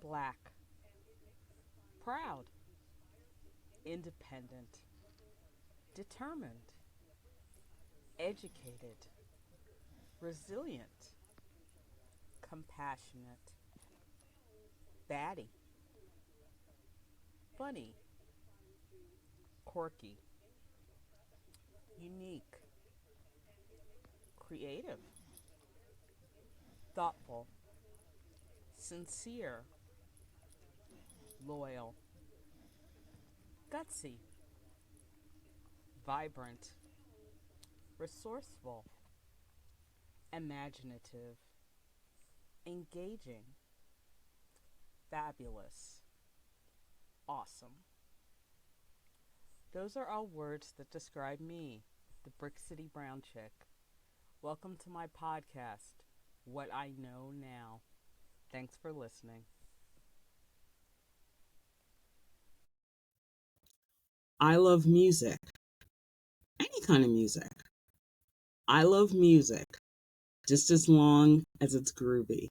Black, proud, independent, determined, educated, resilient, compassionate, batty, funny, quirky, unique, creative, thoughtful, sincere, loyal, gutsy, vibrant, resourceful, imaginative, engaging, fabulous, awesome. Those are all words that describe me, the Brick City Brown Chick. Welcome to my podcast, What I Know Now. Thanks for listening. I love music, any kind of music. I love music, just as long as it's groovy.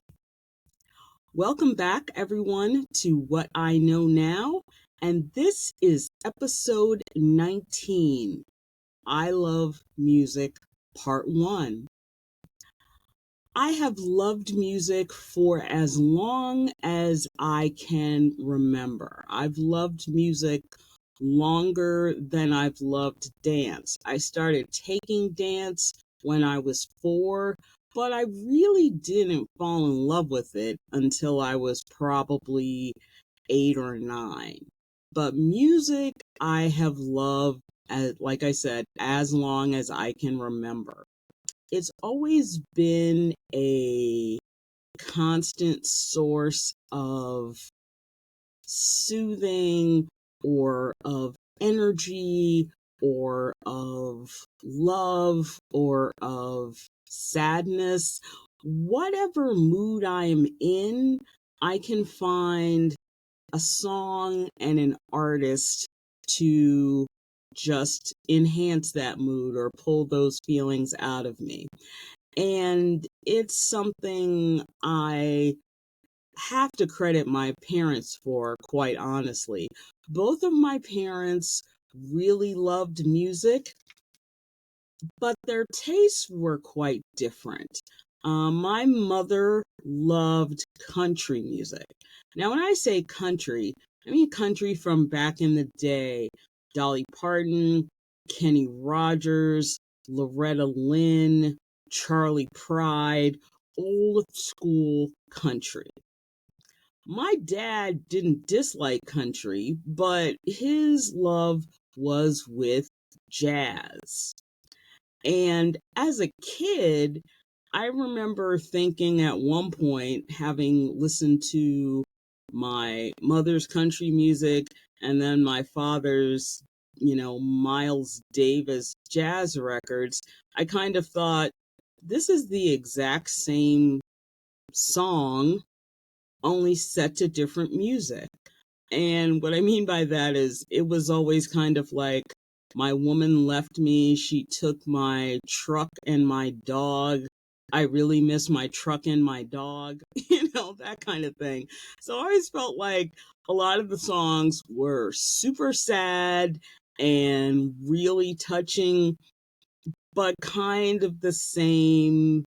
Welcome back, everyone, to What I Know Now, and this is episode 19. I Love Music, Part 1. I have loved music for as long as I can remember. I've loved music longer than I've loved dance. I started taking dance when I was 4, but I really didn't fall in love with it until I was probably 8 or 9. But music I have loved, like I said, as long as I can remember. It's always been a constant source of soothing or of energy or of love or of sadness. Whatever mood I am in, I can find a song and an artist to just enhance that mood or pull those feelings out of me. And it's something I have to credit my parents for, quite honestly. Both of my parents really loved music, but their tastes were quite different. My mother loved country music. Now, when I say country, I mean country from back in the day. Dolly Parton, Kenny Rogers, Loretta Lynn, Charlie Pride, old school country. My dad didn't dislike country, but his love was with jazz. And as a kid, I remember thinking at one point, having listened to my mother's country music and then my father's, Miles Davis jazz records, I kind of thought, this is the exact same song, only set to different music. And what I mean by that is it was always kind of like my woman left me, she took my truck and my dog. I really miss my truck and my dog, that kind of thing. So I always felt like a lot of the songs were super sad and really touching, but kind of the same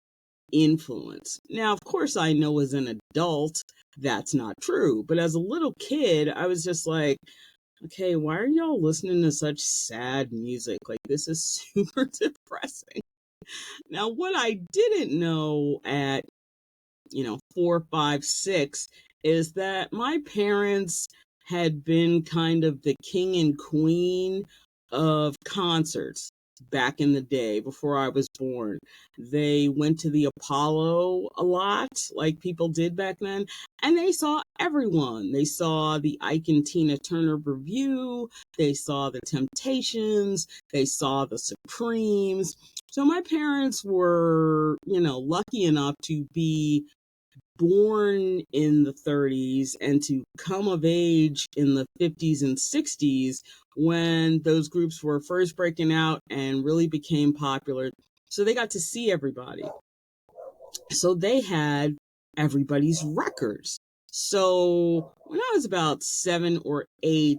influence. Now, of course, I know as an adult that's not true, but as a little kid, I was just like, okay, why are y'all listening to such sad music? Like, this is super depressing. Now, what I didn't know at, 4, 5, 6 is that my parents had been kind of the king and queen of concerts back in the day before I was born. They went to the Apollo a lot, like people did back then, and they saw everyone. They saw the Ike and Tina Turner Review, they saw the Temptations, they saw the Supremes. So my parents were, lucky enough to be born in the 30s and to come of age in the 50s and 60s when those groups were first breaking out and really became popular. So they got to see everybody. So they had everybody's records. So when I was about 7 or 8,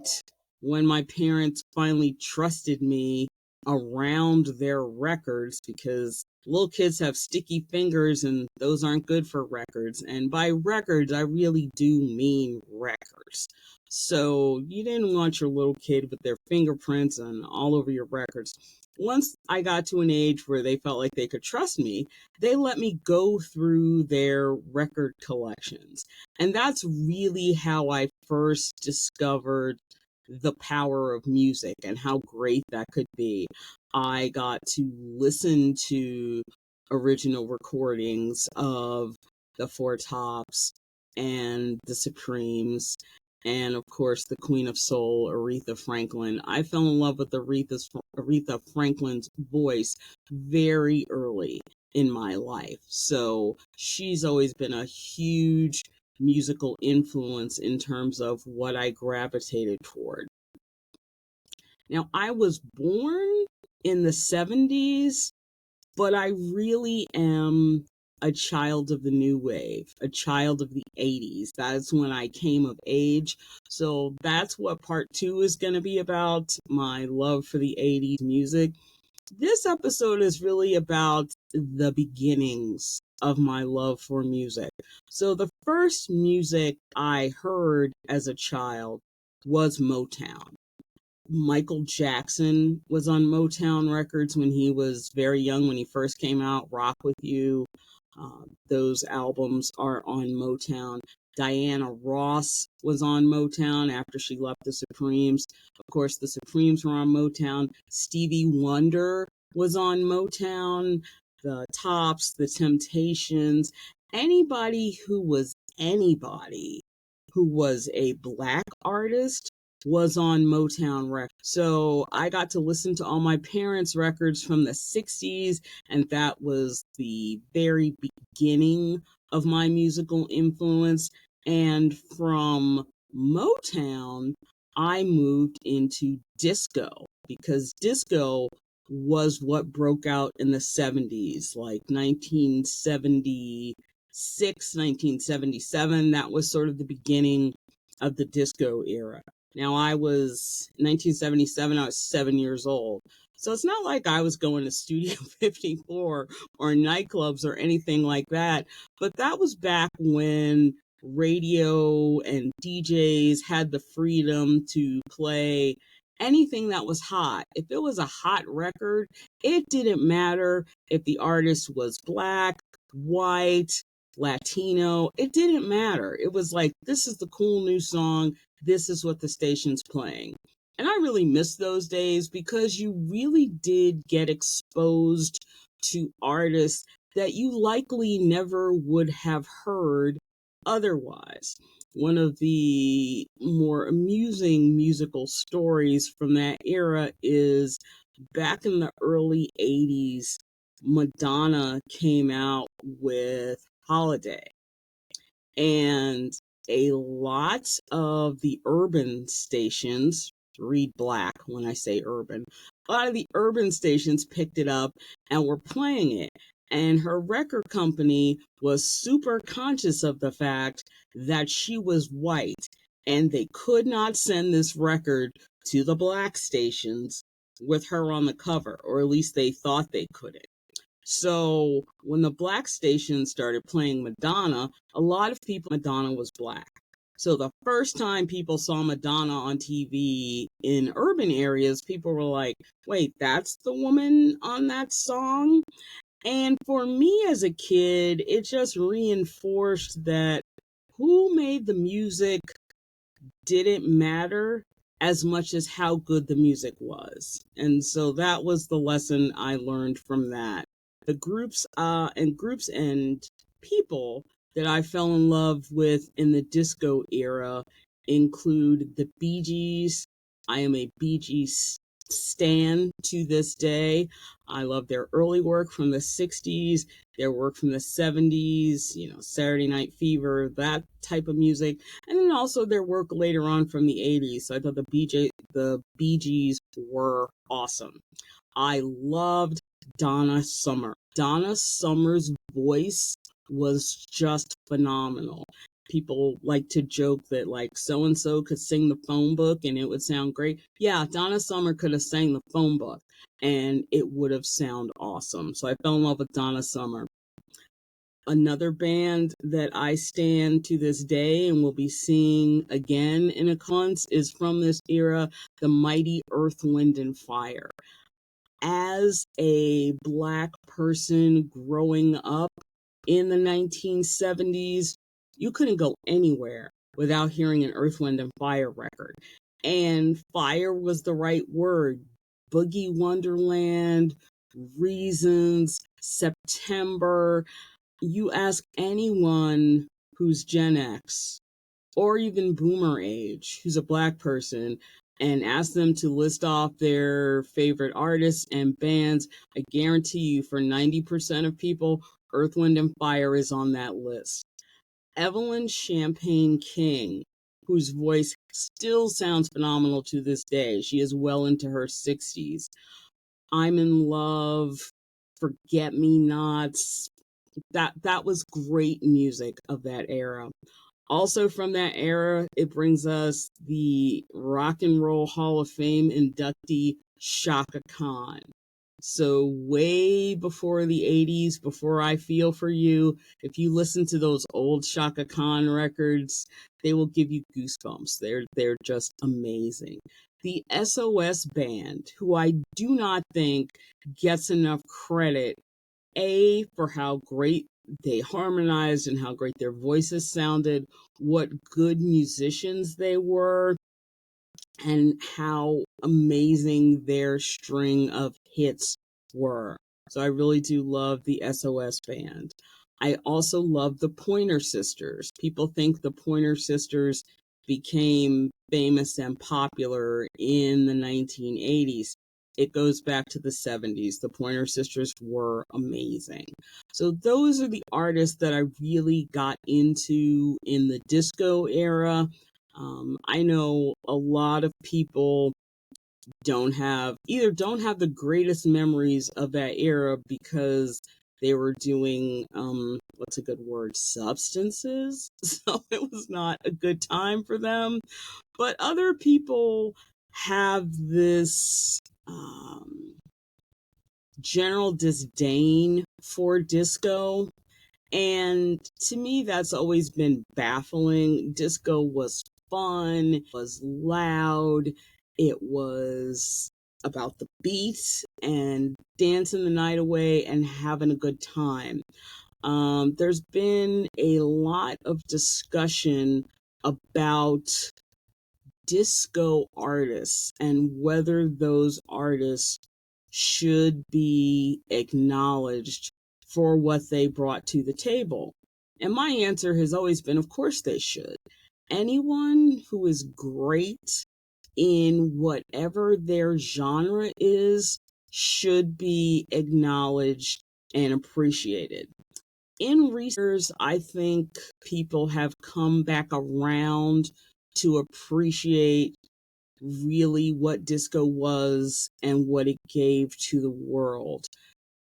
when my parents finally trusted me around their records, because little kids have sticky fingers and those aren't good for records. And by records, I really do mean records. So you didn't want your little kid with their fingerprints and all over your records. Once I got to an age where they felt like they could trust me, they let me go through their record collections. And that's really how I first discovered the power of music and how great that could be. I got to listen to original recordings of the Four Tops and the Supremes, and of course the Queen of Soul, Aretha Franklin. I fell in love with Aretha Franklin's voice very early in my life. So she's always been a huge musical influence in terms of what I gravitated toward. Now, I was born in the 70s, but I really am a child of the new wave, a child of the 80s. That's when I came of age. So that's what part two is going to be about, my love for the 80s music. This episode is really about the beginnings of my love for music. So the first music I heard as a child was Motown. Michael Jackson was on Motown Records when he was very young, when he first came out, Rock With You. Those albums are on Motown. Diana Ross was on Motown after she left the Supremes. Of course, the Supremes were on Motown. Stevie Wonder was on Motown. The Tops, the Temptations, anybody who was a black artist was on Motown Records. So I got to listen to all my parents' records from the 60s, and that was the very beginning of my musical influence. And from Motown, I moved into disco, because disco was what broke out in the 70s, like 1976, 1977. That was sort of the beginning of the disco era. Now, I was, in 1977, I was 7 years old. So it's not like I was going to Studio 54 or nightclubs or anything like that. But that was back when radio and DJs had the freedom to play anything that was hot. If it was a hot record, it didn't matter if the artist was black, white, Latino. It didn't matter. It was like, this is the cool new song. This is what the station's playing. And I really miss those days, because you really did get exposed to artists that you likely never would have heard otherwise. One of the more amusing musical stories from that era is back in the early 80s, Madonna came out with Holiday. And a lot of the urban stations, read black when I say urban, a lot of the urban stations picked it up and were playing it. And her record company was super conscious of the fact that she was white, and they could not send this record to the black stations with her on the cover, or at least they thought they couldn't. So when the black station started playing Madonna, a lot of people, Madonna was black. So the first time people saw Madonna on TV in urban areas, people were like, wait, that's the woman on that song? And for me as a kid, it just reinforced that who made the music didn't matter as much as how good the music was. And so that was the lesson I learned from that. The groups and people that I fell in love with in the disco era include the Bee Gees. I am a Bee Gees stan to this day. I love their early work from the 60s, their work from the 70s, Saturday Night Fever, that type of music, and then also their work later on from the 80s. So I thought the Bee Gees were awesome. I loved Donna Summer. Donna Summer's voice was just phenomenal. people like to joke that like so and so could sing the phone book and it would sound great. Yeah, Donna Summer could have sang the phone book and it would have sounded awesome. So I fell in love with Donna Summer. Another band that I stand to this day and will be seeing again in a months is from this era, the mighty Earth, Wind, and Fire. As a Black person growing up in the 1970s, you couldn't go anywhere without hearing an Earth, Wind, and Fire record. And fire was the right word. Boogie Wonderland, Reasons, September. You ask anyone who's Gen X or even boomer age who's a Black person and ask them to list off their favorite artists and bands, I guarantee you for 90% of people, Earth, Wind, and Fire is on that list. Evelyn Champagne King, whose voice still sounds phenomenal to this day. She is well into her 60s. I'm in Love, Forget Me Nots. That was great music of that era. Also from that era, it brings us the Rock and Roll Hall of Fame inductee Shaka Khan. So way before the 80s, before I Feel For You, if you listen to those old Shaka Khan records, they will give you goosebumps. They're just amazing. The SOS Band, who I do not think gets enough credit, A, for how great they harmonized and how great their voices sounded, what good musicians they were, and how amazing their string of hits were. So I really do love the SOS Band. I also love the Pointer Sisters. People think the Pointer Sisters became famous and popular in the 1980s. It goes back to the 70s. The Pointer Sisters were amazing. So those are the artists that I really got into in the disco era. I know a lot of people don't have the greatest memories of that era because they were doing what's a good word, substances. So it was not a good time for them. But other people have this general disdain for disco. And to me, that's always been baffling. Disco was fun, was loud, it was about the beat and dancing the night away and having a good time. There's been a lot of discussion about disco artists and whether those artists should be acknowledged for what they brought to the table. And my answer has always been, of course they should. Anyone who is great in whatever their genre is should be acknowledged and appreciated. In recent years, I think people have come back around to appreciate really what disco was and what it gave to the world.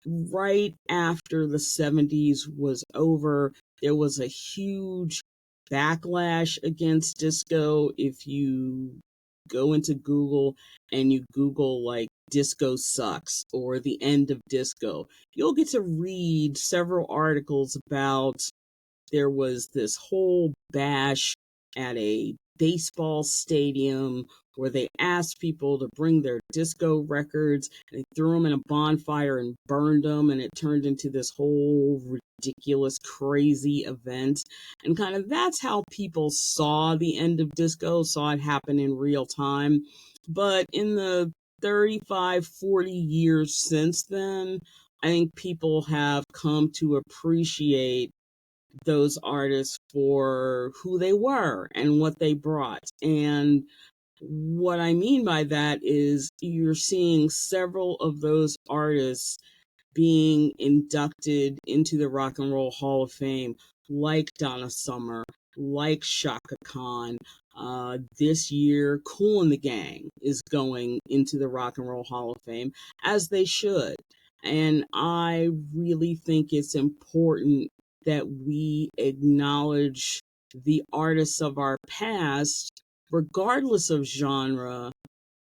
Right after the 70s was over, there was a huge backlash against disco. If you go into Google and you Google like disco sucks or the end of disco, you'll get to read several articles about there was this whole bash at a baseball stadium where they asked people to bring their disco records and they threw them in a bonfire and burned them, and it turned into this whole ridiculous crazy event. And kind of that's how people saw the end of disco, saw it happen in real time. But in the 35, 40 years since then, I think people have come to appreciate those artists for who they were and what they brought. And what I mean by that is you're seeing several of those artists being inducted into the Rock and Roll Hall of Fame, like Donna Summer, like Shaka Khan. This year, Kool and the Gang is going into the Rock and Roll Hall of Fame, as they should. And I really think it's important that we acknowledge the artists of our past, regardless of genre,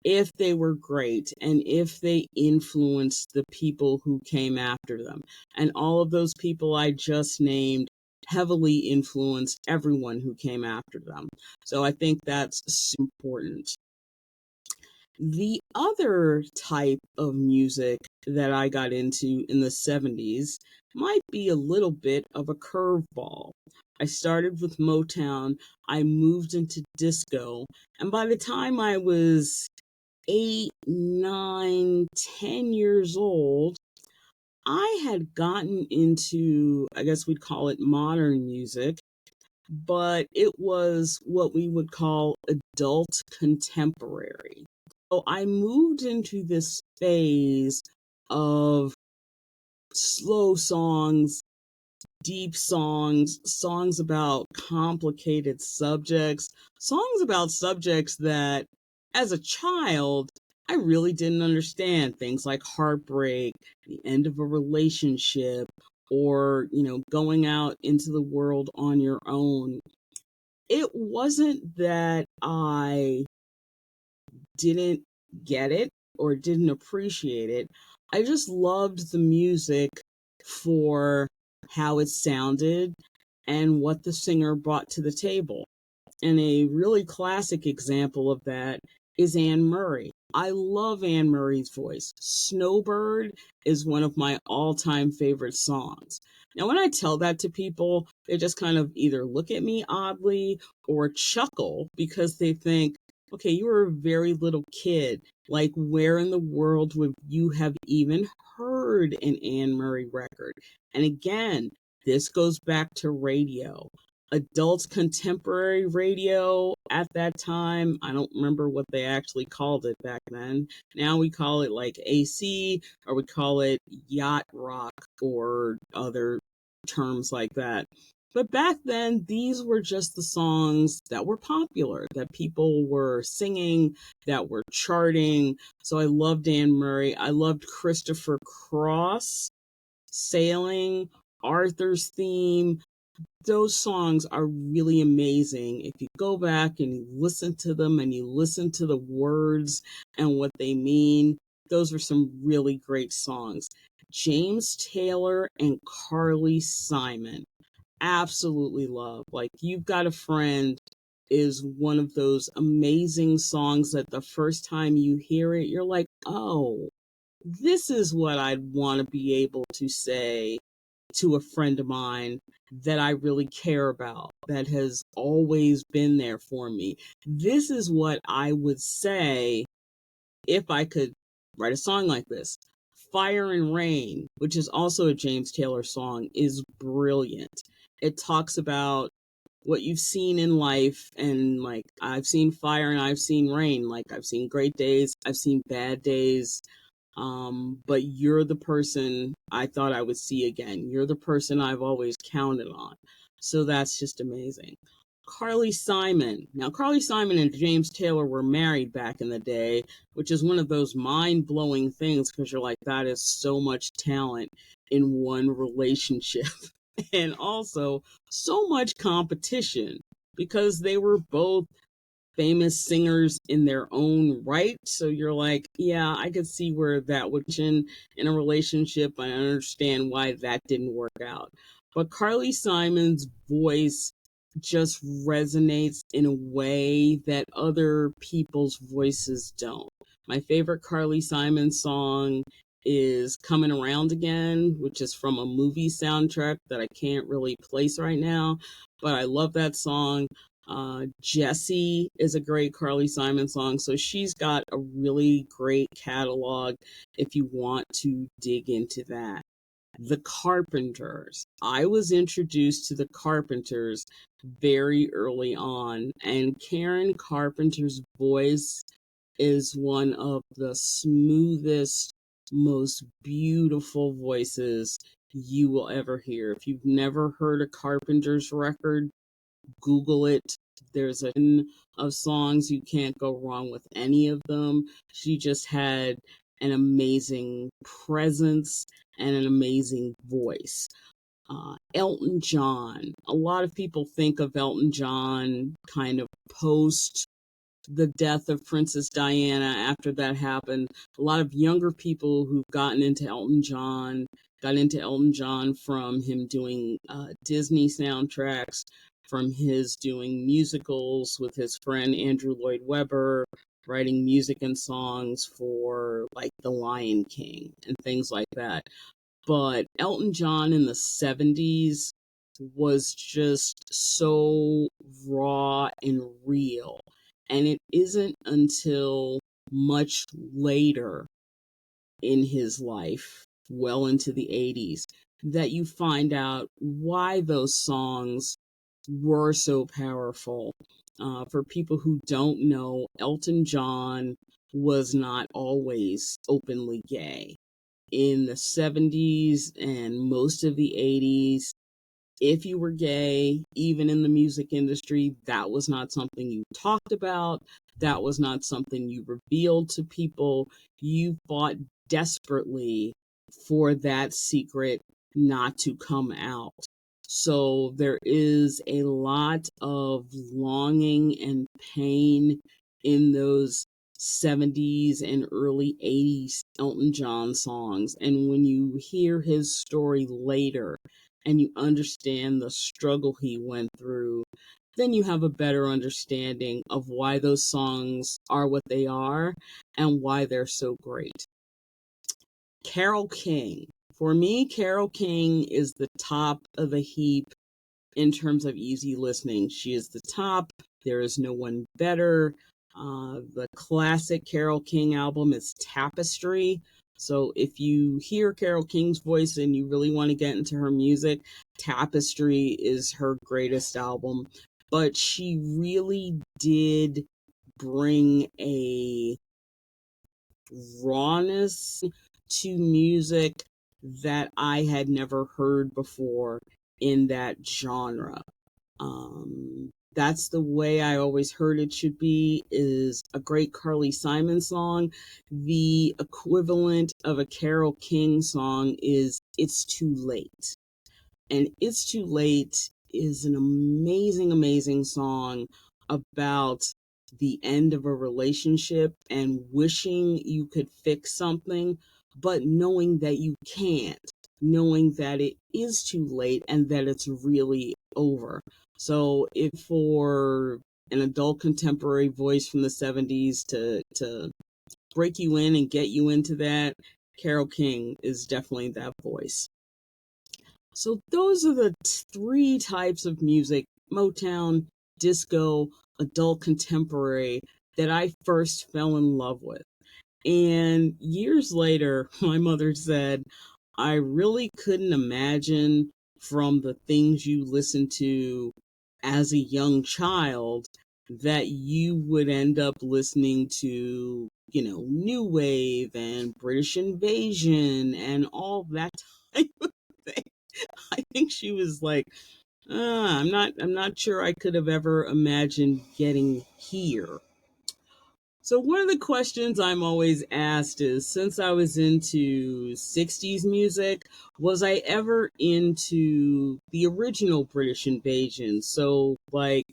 if they were great and if they influenced the people who came after them. And all of those people I just named heavily influenced everyone who came after them. So I think that's super important. The other type of music that I got into in the 70s might be a little bit of a curveball. I started with Motown, I moved into disco, and by the time I was 8, 9, 10 years old, I had gotten into, I guess we'd call it modern music, but it was what we would call adult contemporary. So I moved into this phase of slow songs, deep songs, songs about complicated subjects, songs about subjects that, as a child, I really didn't understand. Things like heartbreak, the end of a relationship, or, going out into the world on your own. It wasn't that I didn't get it or didn't appreciate it. I just loved the music for how it sounded and what the singer brought to the table. And a really classic example of that is Anne Murray. I love Anne Murray's voice. Snowbird is one of my all-time favorite songs. Now, when I tell that to people, they just kind of either look at me oddly or chuckle because they think, okay, you were a very little kid. Like, where in the world would you have even heard an Anne Murray record? And again, this goes back to radio. Adult contemporary radio at that time. I don't remember what they actually called it back then. Now we call it like AC, or we call it yacht rock or other terms like that. But back then, these were just the songs that were popular, that people were singing, that were charting. So I loved Anne Murray. I loved Christopher Cross, Sailing, Arthur's Theme. Those songs are really amazing. If you go back and you listen to them and you listen to the words and what they mean, those are some really great songs. James Taylor and Carly Simon, absolutely love. Like, You've Got a Friend is one of those amazing songs that the first time you hear it, you're like, oh, this is what I'd want to be able to say to a friend of mine that I really care about, that has always been there for me. This is what I would say if I could write a song like this. Fire and Rain, which is also a James Taylor song, is brilliant. It talks about what you've seen in life, and like, I've seen fire and I've seen rain. Like, I've seen great days, I've seen bad days. But you're the person I thought I would see again. You're the person I've always counted on. So that's just amazing. Carly Simon. Now, Carly Simon and James Taylor were married back in the day, which is one of those mind-blowing things because you're like, that is so much talent in one relationship. And also so much competition because they were both famous singers in their own right. So you're like, yeah, I could see where that would in a relationship. I understand why that didn't work out. But Carly Simon's voice just resonates in a way that other people's voices don't. My favorite Carly Simon song is Coming Around Again, which is from a movie soundtrack that I can't really place right now, but I love that song. Jessie is a great Carly Simon song. So she's got a really great catalog if you want to dig into that. The Carpenters. I was introduced to the Carpenters very early on, and Karen Carpenter's voice is one of the smoothest, most beautiful voices you will ever hear. If you've never heard a Carpenter's record, Google it. There's a ton of songs. You can't go wrong with any of them. She just had an amazing presence and an amazing voice. Elton John. A lot of people think of Elton John kind of post the death of Princess Diana. After that happened, a lot of younger people who've gotten into Elton John got into Elton John from him doing Disney soundtracks, from his doing musicals with his friend Andrew Lloyd Webber, writing music and songs for like The Lion King and things like that. But Elton John in the 70s was just so raw and real. And it isn't until much later in his life, well into the 80s, that you find out why those songs were so powerful. For people who don't know, Elton John was not always openly gay. In the 70s and most of the 80s, if you were gay, even in the music industry, that was not something you talked about. That was not something you revealed to people. You fought desperately for that secret not to come out. So there is a lot of longing and pain in those 70s and early 80s Elton John songs. And when you hear his story later, and you understand the struggle he went through, then you have a better understanding of why those songs are what they are and why they're so great. Carole King. For me, Carole King is the top of the heap in terms of easy listening. She is the top. There is no one better. The classic Carole King album is Tapestry. So if you hear Carole King's voice and you really want to get into her music, Tapestry is her greatest album. But she really did bring a rawness to music that I had never heard before in that genre. That's the way I always heard it should be, is a great Carly Simon song. The equivalent of a Carole King song is It's Too Late. And It's Too Late is an amazing, amazing song about the end of a relationship and wishing you could fix something, but knowing that you can't, knowing that it is too late and that it's really over. So if for an adult contemporary voice from the 70s to break you in and get you into that, Carole King is definitely that voice. So those are the three types of music, Motown, disco, adult contemporary, that I first fell in love with. And years later, my mother said, I really couldn't imagine from the things you listened to as a young child that you would end up listening to, New Wave and British Invasion and all that type of thing. I think she was like, I'm not sure I could have ever imagined getting here. So one of the questions I'm always asked is, since I was into 60s music, was I ever into the original British Invasion? So like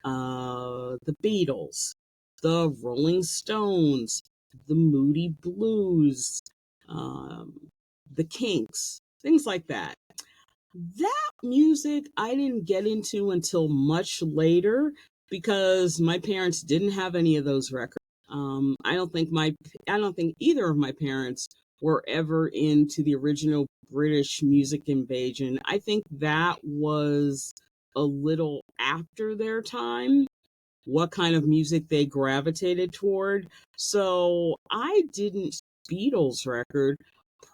the Beatles, the Rolling Stones, the Moody Blues, the Kinks, things like that. That music I didn't get into until much later because my parents didn't have any of those records. I don't think either of my parents were ever into the original British music invasion. I think that was a little after their time, what kind of music they gravitated toward. So I didn't Beatles record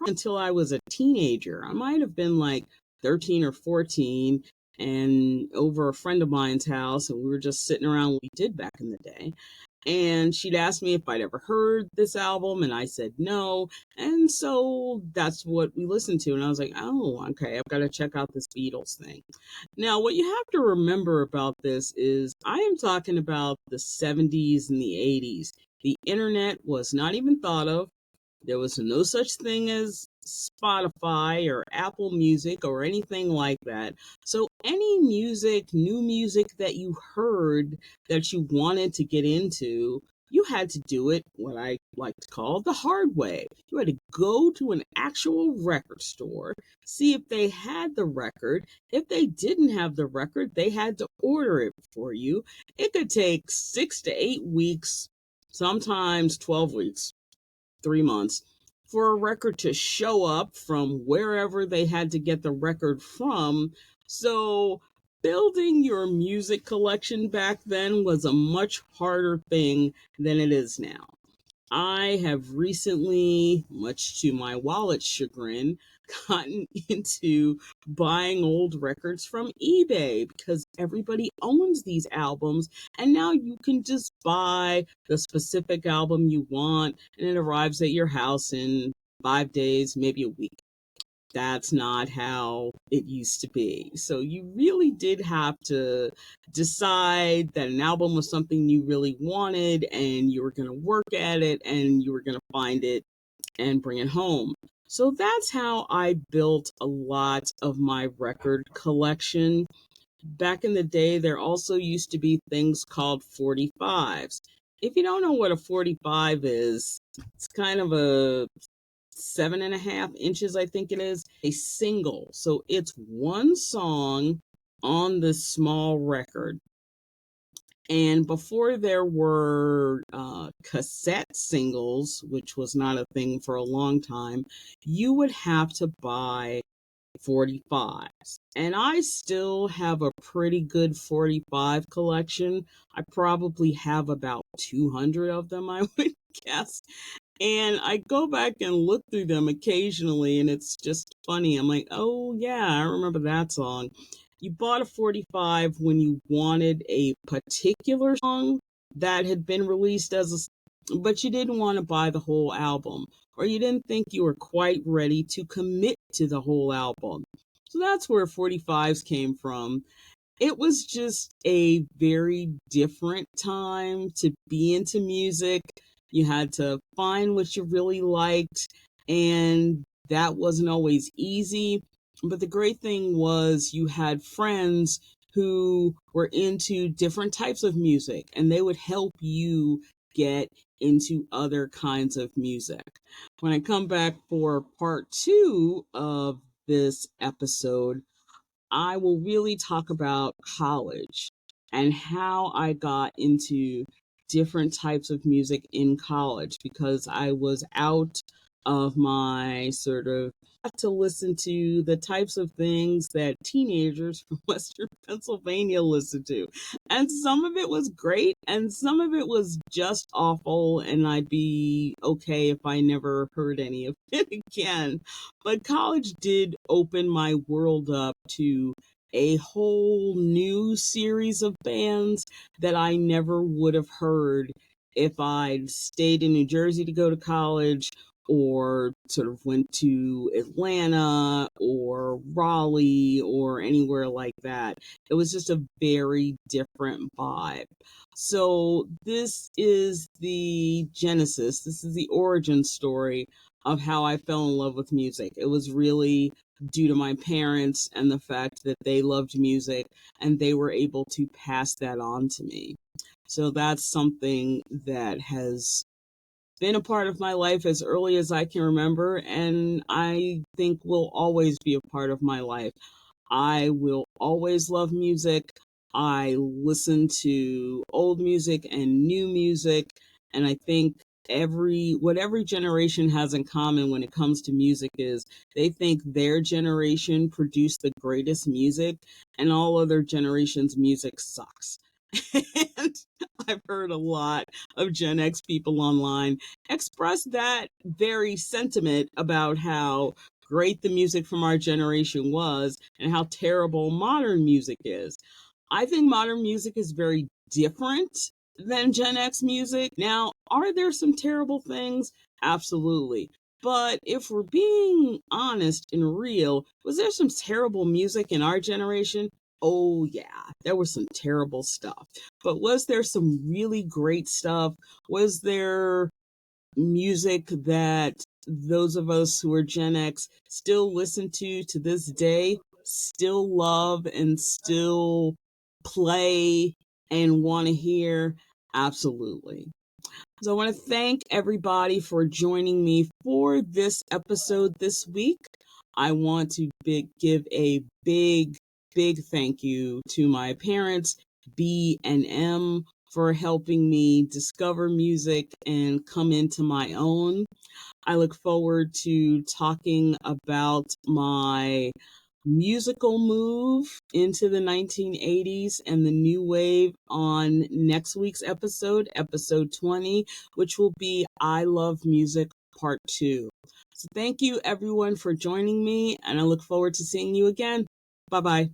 until I was a teenager. I might have been like 13 or 14 and over a friend of mine's house, and we were just sitting around what we did back in the day. And she'd asked me if I'd ever heard this album, and I said no. And so that's what we listened to. And I was like, oh, okay, I've got to check out this Beatles thing. Now, what you have to remember about this is I am talking about the 70s and the 80s. The internet was not even thought of. There was no such thing as Spotify or Apple Music or anything like that. So any music, new music that you heard that you wanted to get into, you had to do it what I like to call the hard way. You had to go to an actual record store, see if they had the record. If they didn't have the record, they had to order it for you. It could take 6 to 8 weeks, sometimes 12 weeks, 3 months, for a record to show up from wherever they had to get the record from. So, building your music collection back then was a much harder thing than it is now. I have recently, much to my wallet's chagrin, gotten into buying old records from eBay because everybody owns these albums, and now you can just buy the specific album you want and it arrives at your house in 5 days, maybe a week. That's not how it used to be. So you really did have to decide that an album was something you really wanted and you were going to work at it and you were going to find it and bring it home. So that's how I built a lot of my record collection. Back in the day, there also used to be things called 45s. If you don't know what a 45 is, it's kind of a 7.5 inches, I think it is, a single. So it's one song on this small record. And before there were cassette singles, which was not a thing for a long time, you would have to buy 45s. And I still have a pretty good 45 collection. I probably have about 200 of them, I would guess. And I go back and look through them occasionally, and it's just funny. I'm like, oh, yeah, I remember that song. You bought a 45 when you wanted a particular song that had been released but you didn't want to buy the whole album, or you didn't think you were quite ready to commit to the whole album. So that's where 45s came from. It was just a very different time to be into music. You had to find what you really liked, and that wasn't always easy. But the great thing was you had friends who were into different types of music, and they would help you get into other kinds of music. When I come back for part two of this episode, I will really talk about college and how I got into different types of music in college because I was out of my sort of to listen to the types of things that teenagers from Western Pennsylvania listen to. And some of it was great and some of it was just awful, and I'd be okay if I never heard any of it again. But college did open my world up to a whole new series of bands that I never would have heard if I'd stayed in New Jersey to go to college or sort of went to Atlanta or Raleigh or anywhere like that. It was just a very different vibe. So this is the genesis, this is the origin story of how I fell in love with music. It was really due to my parents and the fact that they loved music and they were able to pass that on to me. So that's something that has been a part of my life as early as I can remember, and I think will always be a part of my life. I will always love music. I listen to old music and new music, and I think what every generation has in common when it comes to music is they think their generation produced the greatest music and all other generations' music sucks. And I've heard a lot of Gen X people online express that very sentiment about how great the music from our generation was and how terrible modern music is. I think modern music is very different than Gen X music. Now, are there some terrible things? Absolutely. But if we're being honest and real, was there some terrible music in our generation? Oh, yeah, there was some terrible stuff. But was there some really great stuff? Was there music that those of us who are Gen X still listen to this day, still love and still play and want to hear. Absolutely. So I want to thank everybody for joining me for this episode this week. I want to give a big thank you to my parents, B and M, for helping me discover music and come into my own. I look forward to talking about my musical move into the 1980s and the new wave on next week's episode 20, which will be I Love Music Part 2. So thank you everyone for joining me, and I look forward to seeing you again. Bye-bye.